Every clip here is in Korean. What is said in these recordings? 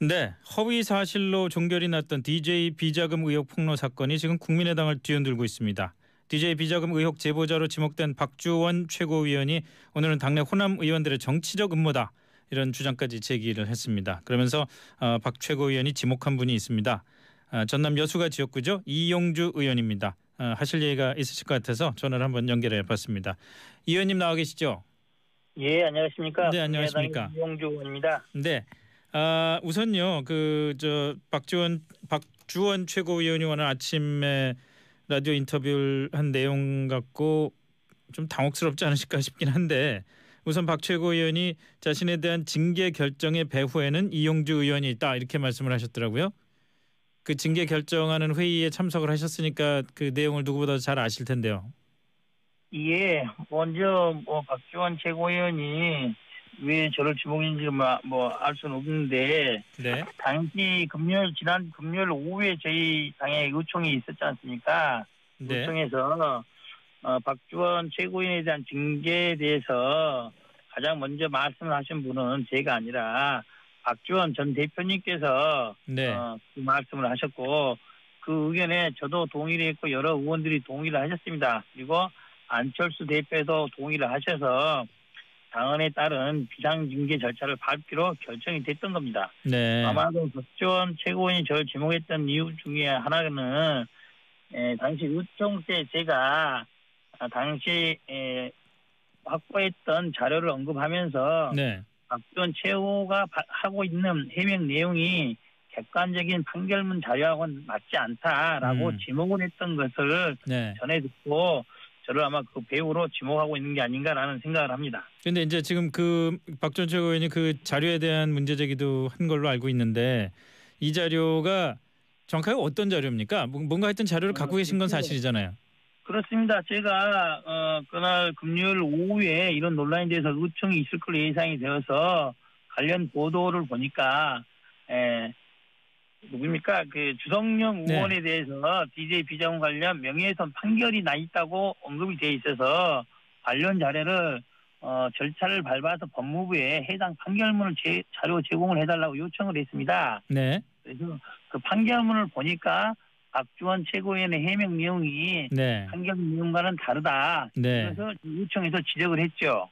네, 허위 사실로 종결이 났던 DJ 비자금 의혹 폭로 사건이 지금 국민의당을 뒤흔들고 있습니다. DJ 비자금 의혹 제보자로 지목된 박주원 최고위원이 오늘은 당내 호남 의원들의 정치적 음모다 이런 주장까지 제기를 했습니다. 그러면서 박 최고위원이 지목한 분이 있습니다. 전남 여수가 지역구죠. 이용주 의원입니다. 하실 얘기가 있으실 것 같아서 전화를 한번 연결해 봤습니다. 이 의원님 나와 계시죠? 예, 안녕하십니까? 네, 안녕하십니까? 이용주 의원입니다. 네. 우선요, 박주원 최고위원이 오늘 아침에 라디오 인터뷰를 한 내용 갖고 좀 당혹스럽지 않으실까 싶긴 한데, 우선 박 최고위원이 자신에 대한 징계 결정의 배후에는 이용주 의원이 있다 이렇게 말씀을 하셨더라고요. 그 징계 결정하는 회의에 참석을 하셨으니까 그 내용을 누구보다 잘 아실 텐데요. 예, 먼저 박지원 최고위원이 왜 저를 지목했는지 알 수는 없는데, 네. 당시 지난 금요일 오후에 저희 당에 의총이 있었지 않습니까? 네. 의총에서 박지원 최고위원에 대한 징계에 대해서 가장 먼저 말씀을 하신 분은 제가 아니라 박지원 전 대표님께서 네. 그 말씀을 하셨고, 그 의견에 저도 동의를 했고 여러 의원들이 동의를 하셨습니다. 그리고 안철수 대표도 동의를 하셔서 당헌에 따른 비상징계 절차를 밟기로 결정이 됐던 겁니다. 네. 아마도 박지원 최고위원이 저를 지목했던 이유 중에 하나는 당시 의총 때 제가 당시 확보했던 자료를 언급하면서 네. 박지원 최고가 하고 있는 해명 내용이 객관적인 판결문 자료하고는 맞지 않다라고 지목을 했던 것을 네. 전해 듣고 저를 아마 그 배우로 지목하고 있는 게 아닌가라는 생각을 합니다. 그런데 이제 지금 그 박지원 최고위원이 그 자료에 대한 문제 제기도 한 걸로 알고 있는데, 이 자료가 정확하게 어떤 자료입니까? 뭔가 하여튼 자료를 갖고 계신 건 사실이잖아요. 그렇습니다. 제가 그날 금요일 오후에 이런 논란에 대해서 의총이 있을 걸로 예상이 되어서 관련 보도를 보니까 누굽니까? 그 주성영 의원에 대해서 DJ 비자금 관련 명예훼손 판결이 나 있다고 언급이 돼 있어서 관련 자료를 절차를 밟아서 법무부에 해당 판결문을 자료 제공을 해달라고 요청을 했습니다. 네. 그래서 그 판결문을 보니까 박주원 최고위원의 해명 내용이 판결 내용과는 다르다. 네. 그래서 요청해서 지적을 했죠.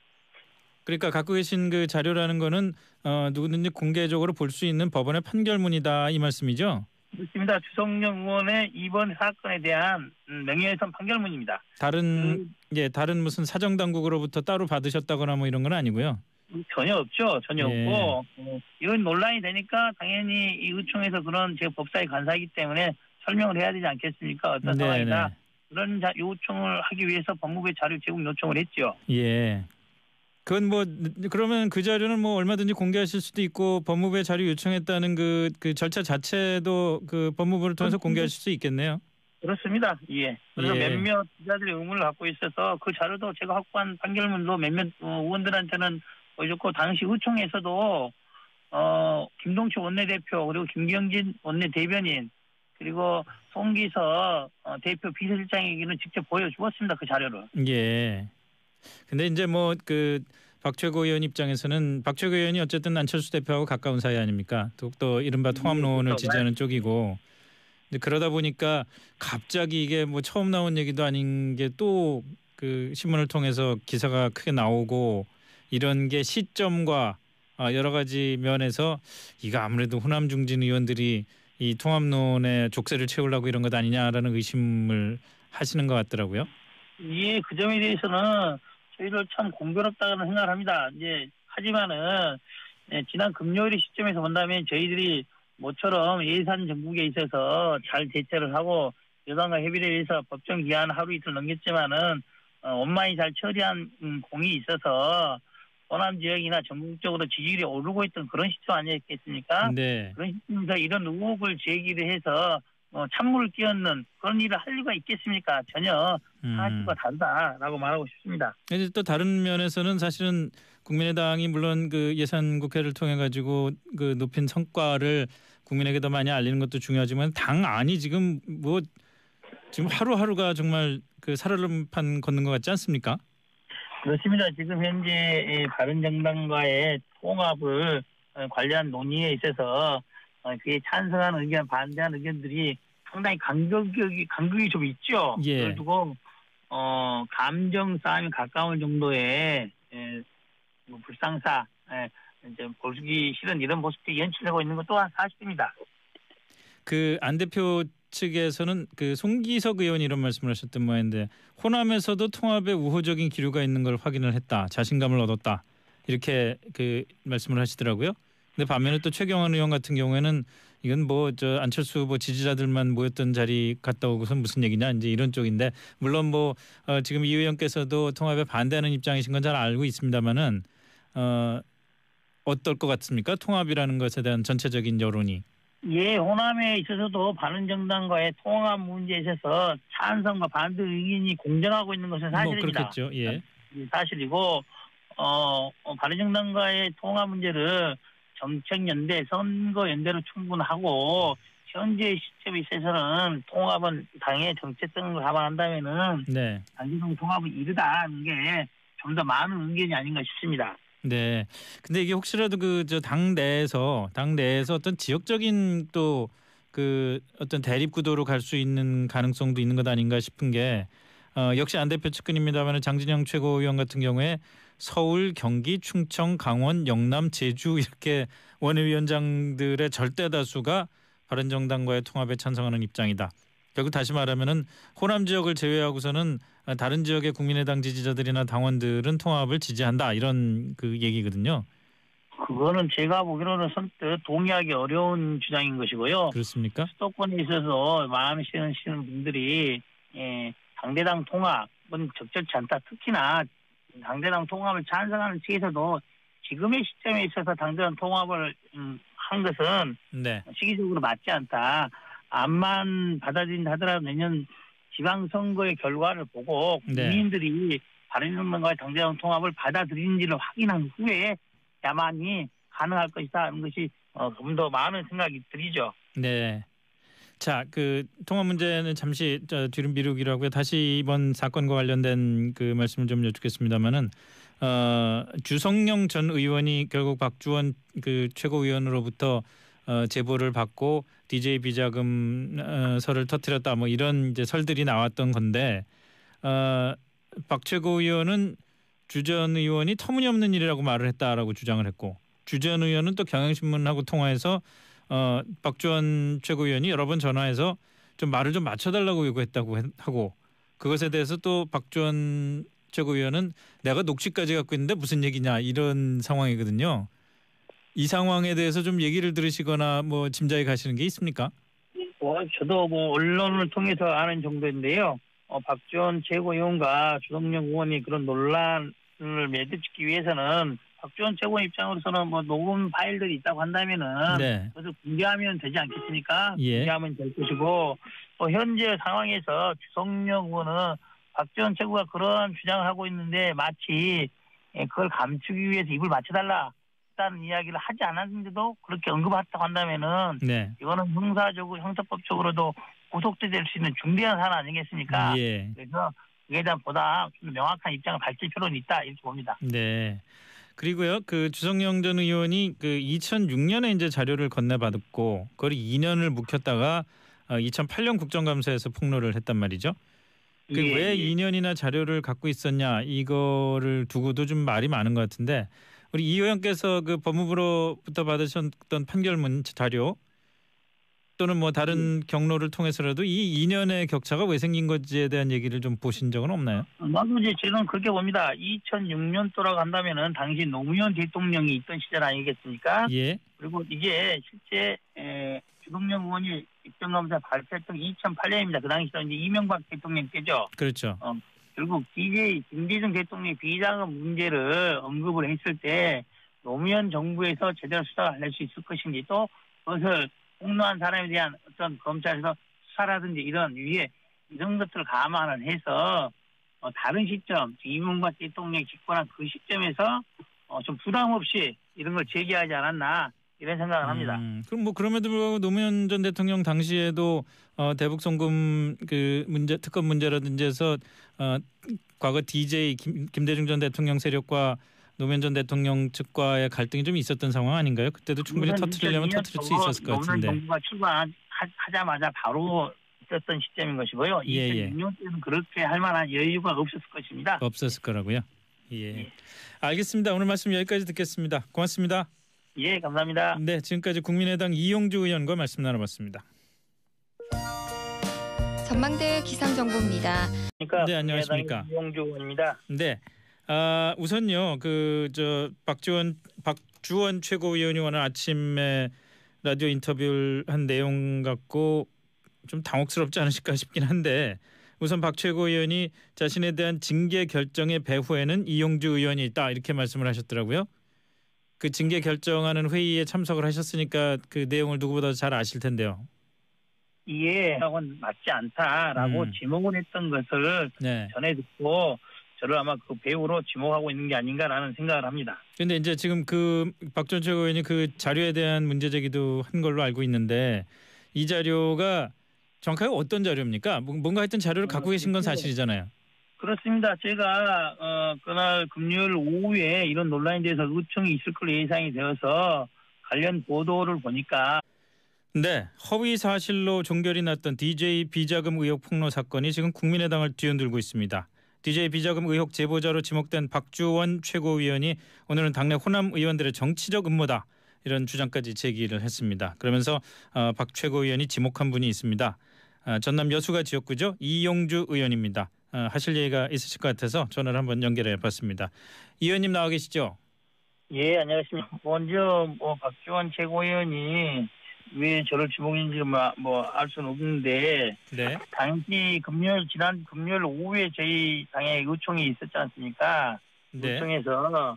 그러니까 갖고 계신 그 자료라는 거는 누구든지 공개적으로 볼 수 있는 법원의 판결문이다 이 말씀이죠? 그렇습니다. 주성영 의원의 이번 사건에 대한 명예훼손 판결문입니다. 다른 무슨 사정 당국으로부터 따로 받으셨다거나 뭐 이런 건 아니고요. 전혀 없죠. 전혀 없고 이런 논란이 되니까 당연히 이 의총에서 그런 제가 법사위 간사이기 때문에 설명을 해야 되지 않겠습니까? 어떤 상황이다. 그런 요청을 하기 위해서 법무부에 자료 제공 요청을 했죠. 예. 그건 그러면 그 자료는 얼마든지 공개하실 수도 있고 법무부에 자료 요청했다는 그 절차 자체도 그 법무부를 통해서 공개하실 수 있겠네요. 그렇습니다. 예. 그래서 몇몇 기자들의 의문을 갖고 있어서 그 자료도 제가 확보한 판결문도 몇몇 의원들한테는 보여줬고, 당시 의총에서도 김동치 원내대표 그리고 김경진 원내대변인 그리고 송기서 대표 비서실장에게는 직접 보여주었습니다. 그 자료를. 예. 근데 이제 박 최고위원 입장에서는 박 최고위원이 어쨌든 안철수 대표하고 가까운 사이 아닙니까? 또 이른바 통합론을 지지하는 쪽이고. 근데 그러다 보니까 갑자기 이게 처음 나온 얘기도 아닌 게 또 그 신문을 통해서 기사가 크게 나오고 이런 게 시점과 여러 가지 면에서 이거 아무래도 호남 중진 의원들이 이 통합론의 족쇄를 채우려고 이런 것 아니냐라는 의심을 하시는 것 같더라고요. 예, 그 점에 대해서는 저희들 참 공교롭다는 생각을 합니다. 하지만은 지난 금요일 시점에서 본다면 저희들이 모처럼 예산 정국에 있어서 잘 대처를 하고 여당과 협의를 해서 법정 기한 하루 이틀 넘겼지만은 원만히 잘 처리한 공이 있어서 호남 지역이나 전국적으로 지지율이 오르고 있던 그런 시점 아니었겠습니까? 네. 그런 시점에서 이런 의혹을 제기를 해서 찬물을 끼얹는 그런 일을 할 리가 있겠습니까? 전혀 사실과 다르다라고 말하고 싶습니다. 이제 또 다른 면에서는 사실은 국민의당이 물론 그 예산국회를 통해 가지고 그 높인 성과를 국민에게 더 많이 알리는 것도 중요하지만 당 안이 지금 지금 하루하루가 정말 그 살얼음판 걷는 것 같지 않습니까? 그렇습니다. 지금 현재 바른정당과의 통합을 관련 논의에 있어서 그에 찬성하는 의견, 반대하는 의견들이 상당히 간극이 좀 있죠. 예. 그걸 두고 감정 싸움에 가까운 정도의 뭐 불상사, 이제 보기 싫은 이런 모습들이 연출되고 있는 것 또한 사실입니다. 그 안 대표 측에서는 그 송기석 의원이 이런 말씀을 하셨던 모양인데 호남에서도 통합에 우호적인 기류가 있는 걸 확인을 했다. 자신감을 얻었다. 이렇게 그 말씀을 하시더라고요. 근데 반면에 또 최경환 의원 같은 경우에는 이건 뭐 저 안철수 후보 지지자들만 모였던 자리 갔다 오고서 무슨 얘기냐 이제 이런 쪽인데 물론 뭐 지금 이 의원께서도 통합에 반대하는 입장이신 건 잘 알고 있습니다만은 어떨 것 같습니까? 통합이라는 것에 대한 전체적인 여론이. 예, 호남에 있어서도 바른정당과의 통합 문제에 있어서 찬성과 반대 의견이 공정하고 있는 것은 뭐 사실입니다. 그렇겠죠. 예. 사실이고 바른정당과의 통합 문제를 정책연대, 선거연대로 충분하고 현재 시점에 있어서는 통합은 당의 정체성을 감안한다면은 네. 당기성 통합은 이르다는 게 좀 더 많은 의견이 아닌가 싶습니다. 네. 근데 이게 혹시라도 그 저 당 내에서 어떤 지역적인 또 그 어떤 대립 구도로 갈 수 있는 가능성도 있는 것 아닌가 싶은 게 역시 안 대표 측근입니다만 장진영 최고위원 같은 경우에 서울, 경기, 충청, 강원, 영남, 제주 이렇게 원외위원장들의 절대 다수가 바른정당과의 통합에 찬성하는 입장이다. 결국 다시 말하면은 호남 지역을 제외하고서는 다른 지역의 국민의당 지지자들이나 당원들은 통합을 지지한다 이런 그 얘기거든요. 그거는 제가 보기로는 선뜻 동의하기 어려운 주장인 것이고요. 그렇습니까? 수도권에 있어서 마음이 쓰시는 분들이 당대당 통합은 적절치 않다. 특히나 당대당 통합을 찬성하는 측에서도 지금의 시점에 있어서 당대당 통합을 한 것은 네. 시기적으로 맞지 않다. 암만 받아들인다 하더라도 내년 지방선거의 결과를 보고 국민들이 바른정당과의 당대당 통합을 받아들이는지를 확인한 후에 야만이 가능할 것이다 하는 것이 좀 더 많은 생각이 들이죠. 네. 자, 그 통합 문제는 잠시 뒤로 미루기로 하고요. 다시 이번 사건과 관련된 그 말씀을 좀 여쭙겠습니다만은 주성영 전 의원이 결국 박주원 그 최고위원으로부터 제보를 받고 DJ 비자금설을 터뜨렸다 뭐 이런 이제 설들이 나왔던 건데 박 최고위원은 주 전 의원이 터무니없는 일이라고 말을 했다라고 주장을 했고 주 전 의원은 또 경향신문하고 통화해서 박주원 최고위원이 여러 번 전화해서 좀 말을 좀 맞춰달라고 요구했다고 하고 그것에 대해서 또 박주원 최고위원은 내가 녹취까지 갖고 있는데 무슨 얘기냐 이런 상황이거든요. 이 상황에 대해서 좀 얘기를 들으시거나 뭐 짐작이 가시는 게 있습니까? 저도 뭐 언론을 통해서 아는 정도인데요. 박지원 최고위원과 주성영 의원이 그런 논란을 매듭짓기 위해서는 박지원 최고위원 입장으로서는 뭐 녹음 파일들이 있다고 한다면은 네. 그래서 공개하면 되지 않겠습니까? 예. 공개하면 될 것이고 또 현재 상황에서 주성영 의원은 박지원 최고가 그런 주장을 하고 있는데 마치 그걸 감추기 위해서 입을 맞춰달라. 다는 이야기를 하지 않았는데도 그렇게 언급했다고 한다면은 네. 이거는 형사법적으로도 구속될 수 있는 중대한 사안 아니겠습니까? 예. 그래서 그에 대한 보다 좀 명확한 입장을 밝힐 필요는 있다 이렇게 봅니다. 네. 그리고요, 그 주성영 전 의원이 그 2006년에 이제 자료를 건네받았고 그걸 2년을 묵혔다가 2008년 국정감사에서 폭로를 했단 말이죠. 왜 2년이나 자료를 갖고 있었냐 이거를 두고도 좀 말이 많은 것 같은데. 우리 이 의원께서 그 법무부로부터 받으셨던 판결문 자료 또는 뭐 다른 경로를 통해서라도 이 2년의 격차가 왜 생긴 건지에 대한 얘기를 좀 보신 적은 없나요? 나도 이제 저는 그렇게 봅니다. 2006년도라고 한다면은 당시 노무현 대통령이 있던 시절 아니겠습니까? 예. 그리고 이게 실제 주성영 의원이 국정감사 발표했던 2008년입니다. 그 당시에 이제 이명박 대통령 때죠. 그렇죠. 결국 김대중 대통령의 비자금 문제를 언급을 했을 때 노무현 정부에서 제대로 수사를 할 수 있을 것인지 또 그것을 폭로한 사람에 대한 어떤 검찰에서 수사라든지 이런 것들을 감안을 해서 다른 시점 이명박 대통령이 집권한 그 시점에서 좀 부담 없이 이런 걸 제기하지 않았나 이런 생각을 합니다. 그럼 뭐 그럼에도 불구하고 노무현 전 대통령 당시에도 대북 송금 그 문제 특검 문제라든지 해서 과거 DJ 김대중 전 대통령 세력과 노무현 전 대통령 측과의 갈등이 좀 있었던 상황 아닌가요? 그때도 충분히 터뜨리려면 터뜨릴 수 있었을 것 같은데. 노무현 정부가 출마하자마자 바로 있었던 시점인 것이고요. 예. 2006년 때는 그렇게 할 만한 여유가 없었을 것입니다. 없었을 거라고요? 예. 예. 알겠습니다. 오늘 말씀 여기까지 듣겠습니다. 고맙습니다. 예, 감사합니다. 네, 지금까지 국민의당 이용주 의원과 말씀 나눠봤습니다. 전망대 기상정보입니다. 네, 안녕하십니까. 이용주 의원입니다. 네, 우선요, 박주원 최고위원이 오늘 아침에 라디오 인터뷰를 한 내용 갖고 좀 당혹스럽지 않으실까 싶긴 한데, 우선 박 최고위원이 자신에 대한 징계 결정의 배후에는 이용주 의원이 있다 이렇게 말씀을 하셨더라고요. 그 징계 결정하는 회의에 참석을 하셨으니까 그 내용을 누구보다 잘 아실 텐데요. 이해하고는 맞지 않다라고 지목을 했던 것을 네. 전해 듣고 저를 아마 그 배우로 지목하고 있는 게 아닌가라는 생각을 합니다. 그런데 이제 지금 그 박전 최고위원이 그 자료에 대한 문제 제기도 한 걸로 알고 있는데, 이 자료가 정확하게 어떤 자료입니까? 뭔가 하여튼 자료를 갖고 계신 건 사실이잖아요. 그렇습니다. 제가 그날 금요일 오후에 이런 논란에 대해서 의총이 있을 걸로 예상이 되어서 관련 보도를 보니까 네, 허위 사실로 종결이 났던 DJ 비자금 의혹 폭로 사건이 지금 국민의당을 뒤흔들고 있습니다. DJ 비자금 의혹 제보자로 지목된 박주원 최고위원이 오늘은 당내 호남 의원들의 정치적 음모다 이런 주장까지 제기를 했습니다. 그러면서 박 최고위원이 지목한 분이 있습니다. 전남 여수가 지역구죠. 이용주 의원입니다. 하실 얘기가 있으실 것 같아서 전화를 한번 연결해 봤습니다. 이 의원님 나와 계시죠? 예, 안녕하십니까. 먼저 박주원 최고위원이 왜 저를 지목인지 알 수는 없는데, 네. 당시 지난 금요일 오후에 저희 당의 의총이 있었지 않습니까? 네. 의총에서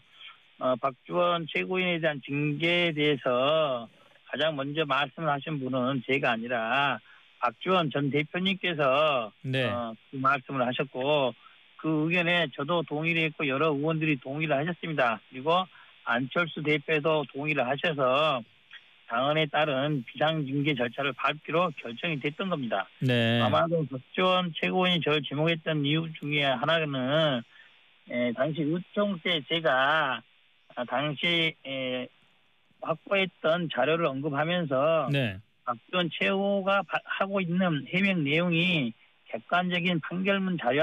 박주원 최고위원에 대한 징계에 대해서 가장 먼저 말씀을 하신 분은 제가 아니라 박주원 전 대표님께서 네. 그 말씀을 하셨고, 그 의견에 저도 동의를 했고 여러 의원들이 동의를 하셨습니다. 그리고 안철수 대표도 동의를 하셔서 당헌에 따른 비상징계 절차를 밟기로 결정이 됐던 겁니다. 네. 아마도 박주원 최고위원이 저를 지목했던 이유 중에 하나는 당시 의총 때 제가 당시 확보했던 자료를 언급하면서 네. 박주원 최고가 하고 있는 해명 내용이 객관적인 판결문 자료